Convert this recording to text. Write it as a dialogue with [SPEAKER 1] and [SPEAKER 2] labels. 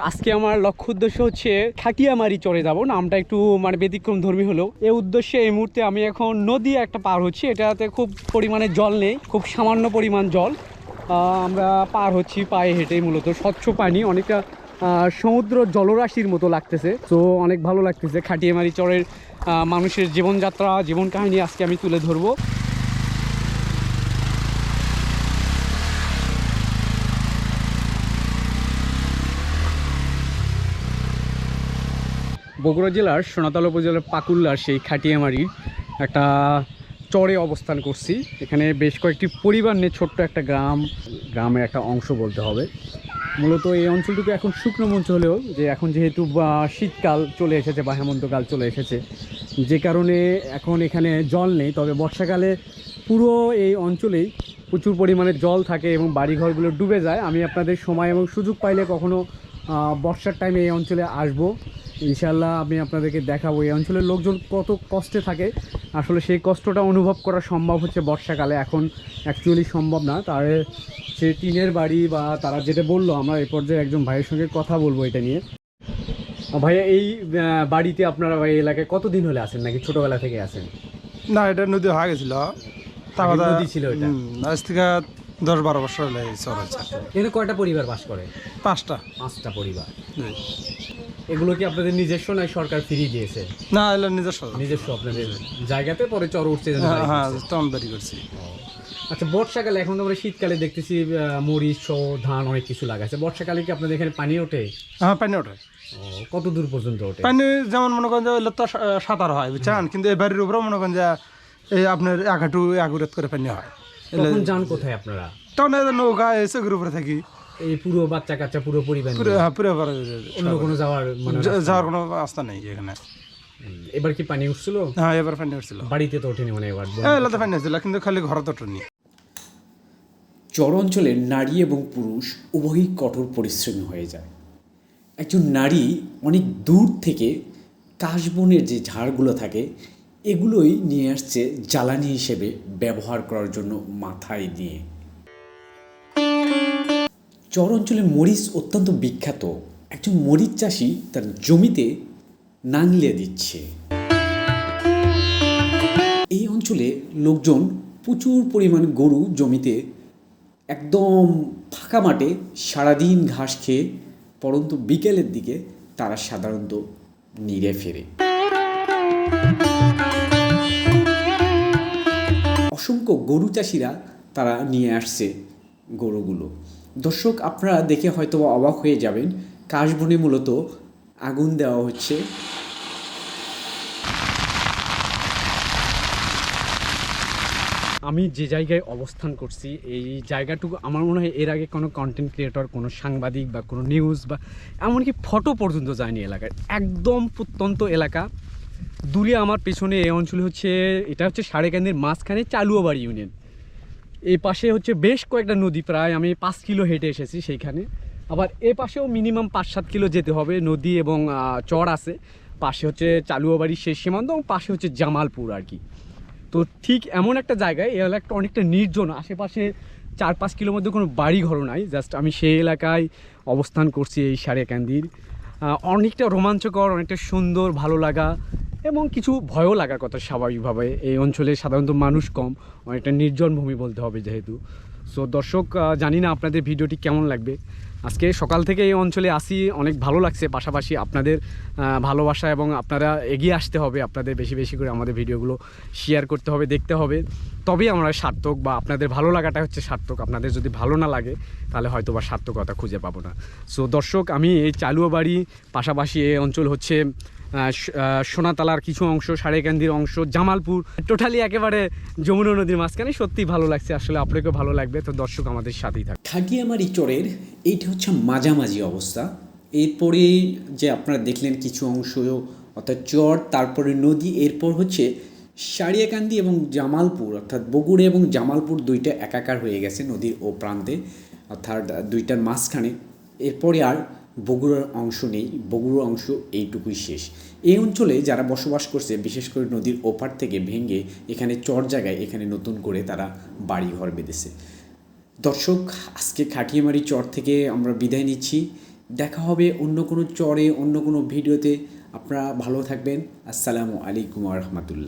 [SPEAKER 1] আজকে আমার লক্ষ্য উদ্দেশ্য হচ্ছে খাটিয়ামারি চড়ে যাব। নামটা একটু মানে ব্যতিক্রম ধর্মী হলেও এই উদ্দেশ্যে এই মুহূর্তে আমি এখন নদী একটা পার হচ্ছি। এটাতে খুব পরিমাণে জল নেই, খুব সামান্য পরিমাণ জল। আমরা পার হচ্ছি পায়ে হেঁটেই, মূলত স্বচ্ছ পানি, অনেকটা সমুদ্র জলরাশির মতো লাগতেছে। তো অনেক ভালো লাগতেছে। খাটিয়ামারি চরের মানুষের জীবনযাত্রা, জীবন কাহিনী আজকে আমি তুলে ধরবো। বগুড়া জেলার সোনাতলা উপজেলার পাকুল্লার সেই খাটিয়ামারির একটা চরে অবস্থান করছি। এখানে বেশ কয়েকটি পরিবার নিয়ে ছোট্ট একটা গ্রামের একটা অংশ বলতে হবে। মূলত এই অঞ্চলটুকু এখন শুকনো মঞ্চ হলেও যে এখন যেহেতু শীতকাল চলে এসেছে বা হেমন্তকাল চলে এসেছে, যে কারণে এখন এখানে জল নেই। তবে বর্ষাকালে পুরো এই অঞ্চলেই প্রচুর পরিমাণে জল থাকে এবং বাড়িঘরগুলো ডুবে যায়। আমি আপনাদের সময় এবং সুযোগ পাইলে কখনো বর্ষার টাইমে এই অঞ্চলে আসবো, ইনশাল্লাহ আমি আপনাদেরকে দেখাবো এই অঞ্চলের লোকজন কত কষ্টে থাকে। আসলে সেই কষ্টটা অনুভব করা সম্ভব হচ্ছে বর্ষাকালে, এখন অ্যাকচুয়ালি সম্ভব না। তার সে টিনের বাড়ি বা তারা যেটা বললো, আমরা এই পর্যায়ে একজন ভাইয়ের সঙ্গে কথা বলবো এটা নিয়ে। ভাইয়া, এই বাড়িতে আপনারা এই এলাকায় কতদিন হলে আসেন, নাকি ছোটোবেলা থেকে আসেন?
[SPEAKER 2] না, এটা নদী হয়ে গেছিল,
[SPEAKER 1] নদী ছিল এটা
[SPEAKER 2] আজ থেকে 10-12 বছর হলে চর আছে।
[SPEAKER 1] এখানে কয়টা পরিবার বাস করে?
[SPEAKER 2] 5টা
[SPEAKER 1] পরিবার। এগুলো কি আপনাদের নিজস্ব, নয় সরকার ফ্রি দিয়েছে?
[SPEAKER 2] না, এগুলো নিজস্ব
[SPEAKER 1] আপনাদের জায়গাতে পরে চর উঠছে?
[SPEAKER 2] হ্যাঁ, টন বাড়ি করছি।
[SPEAKER 1] আচ্ছা, বর্ষাকালে, এখন তো আমরা শীতকালে দেখতেছি মরিচ সহ ধান অনেক কিছু লাগাচ্ছে, বর্ষাকালে কি আপনাদের এখানে পানি ওঠে?
[SPEAKER 2] হ্যাঁ, পানি ওঠে।
[SPEAKER 1] কত দূর পর্যন্ত ওঠে
[SPEAKER 2] পানি? যেমন মনে করেন যে তো সাঁতার হয়, বুঝছেন, কিন্তু এই বাড়ির উপরেও মনে করেন যে এই আপনার 1 হাঁটু 1 উরেত করে পানি হয়।
[SPEAKER 1] তখন যান কোথায় আপনারা?
[SPEAKER 2] তখন নৌকা চোখের উপরে থাকি।
[SPEAKER 1] এই পুরো বাচ্চা কাচ্চা পুরো পরিবার? অন্য কোনো
[SPEAKER 2] যাওয়ার কোনো রাস্তা নেই এখানে।
[SPEAKER 1] এবার কি পানি উঠছিল?
[SPEAKER 2] হ্যাঁ, এবার পানি উঠছিল।
[SPEAKER 1] বাড়িতে তো ওঠেনি মানে এবার?
[SPEAKER 2] এলাকাতে পানি উঠছিল, কিন্তু খালি ঘরে তো ওঠেনি।
[SPEAKER 3] চর অঞ্চলের নারী এবং পুরুষ উভয়ই কঠোর পরিশ্রমী হয়ে যায়। একজন নারী অনেক দূর থেকে কাশবনের যে ঝাড়গুলো থাকে এগুলোই নিয়ে আসছে জ্বালানি হিসেবে ব্যবহার করার জন্য মাথায় নিয়ে। চর অঞ্চলের মরিচ অত্যন্ত বিখ্যাত। একজন মরিচ চাষি তার জমিতে নাঙলে দিচ্ছে। এই অঞ্চলে লোকজন প্রচুর পরিমাণ গরু জমিতে একদম ফাঁকা মাঠে সারাদিন ঘাস খেয়ে পরন্তু বিকেলের দিকে তারা সাধারণত নিড়ে ফেরে। অসংখ্য গরু চাষিরা তারা নিয়ে আসছে গরুগুলো। দর্শক, আপনারা দেখে হয়তো অবাক হয়ে যাবেন, কাশবনে মূলত আগুন দেওয়া হচ্ছে।
[SPEAKER 1] আমি যে জায়গায় অবস্থান করছি, এই জায়গাটুকু আমার মনে হয় এর আগে কোনো কন্টেন্ট ক্রিয়েটর, কোনো সাংবাদিক বা কোনো নিউজ বা এমনকি ফটো পর্যন্ত যায়নি এলাকায়। একদম প্রত্যন্ত এলাকা। দূরে আমার পেছনে এই অঞ্চলে হচ্ছে, এটা হচ্ছে সারেকান্দির মাঝখানে চালুয়াবাড়ি ইউনিয়ন। এই পাশে হচ্ছে বেশ কয়েকটা নদী, প্রায় আমি 5 কিলো হেঁটে এসেছি সেইখানে। আবার এ পাশেও মিনিমাম 5-7 কিলো যেতে হবে, নদী এবং চর আছে। পাশে হচ্ছে চালুয়াবাড়ির শেষ সীমান্ত এবং পাশে হচ্ছে জামালপুর আর কি। তো ঠিক এমন একটা জায়গায়, এই এলাকাটা অনেকটা নির্জন, আশেপাশে 4-5 কিলোর মধ্যে কোনো বাড়ি ঘরও নাই। জাস্ট আমি সেই এলাকায় অবস্থান করছি, এই সারেকান্দির। অনেকটা রোমাঞ্চকর, অনেকটা সুন্দর, ভালো লাগা এবং কিছু ভয়ও লাগার কথা স্বাভাবিকভাবে। এই অঞ্চলে সাধারণত মানুষ কম, অনেকটা নির্জন ভূমি বলতে হবে যেহেতু। সো দর্শক, জানি না আপনাদের ভিডিওটি কেমন লাগবে। আজকে সকাল থেকে এই অঞ্চলে আসি, অনেক ভালো লাগছে। পাশাপাশি আপনাদের ভালোবাসা এবং আপনারা এগিয়ে আসতে হবে, আপনাদের বেশি বেশি করে আমাদের ভিডিওগুলো শেয়ার করতে হবে, দেখতে হবে, তবেই আমরা সার্থক, বা আপনাদের ভালো লাগাটা হচ্ছে সার্থক। আপনাদের যদি ভালো না লাগে তাহলে হয়তো বা সার্থকতা খুঁজে পাবো না। সো দর্শক, আমি এই চালুয়াবাড়ি, পাশাপাশি এই অঞ্চল হচ্ছে সোনাতলার কিছু অংশ, সারেকান্দির অংশ, জামালপুর, টোটালি একেবারে যমুনা নদীর মাঝখানে। সত্যি ভালো লাগছে, আসলে আপনাকেও ভালো লাগবে। তো দর্শক, আমাদের সাথেই থাকুন।
[SPEAKER 3] খাটিয়ামারি চরের এইটা হচ্ছে মাঝামাঝি অবস্থা। এরপরে যে আপনারা দেখলেন কিছু অংশ অর্থাৎ চর, তারপরে নদী, এরপর হচ্ছে সারিয়াকান্দি এবং জামালপুর, অর্থাৎ বগুড়া এবং জামালপুর দুইটা একাকার হয়ে গেছে নদীর ও প্রান্তে, অর্থাৎ দুইটার মাঝখানে। এরপরে আর বগুড়ার অংশ নেই, বগুড়ার অংশ এইটুকুই শেষ। এই অঞ্চলে যারা বসবাস করছে, বিশেষ করে নদীর ওপার থেকে ভেঙে এখানে চর জায়গায় এখানে নতুন করে তারা বাড়িঘর বেঁধেছে। দর্শক, আজকে খাটিয়ামারি চর থেকে আমরা বিদায় নিচ্ছি। দেখা হবে অন্য কোনো চরে, অন্য কোনো ভিডিওতে। আপনারা ভালো থাকবেন। আসসালামু আলাইকুম ওয়া রাহমাতুল্লাহ।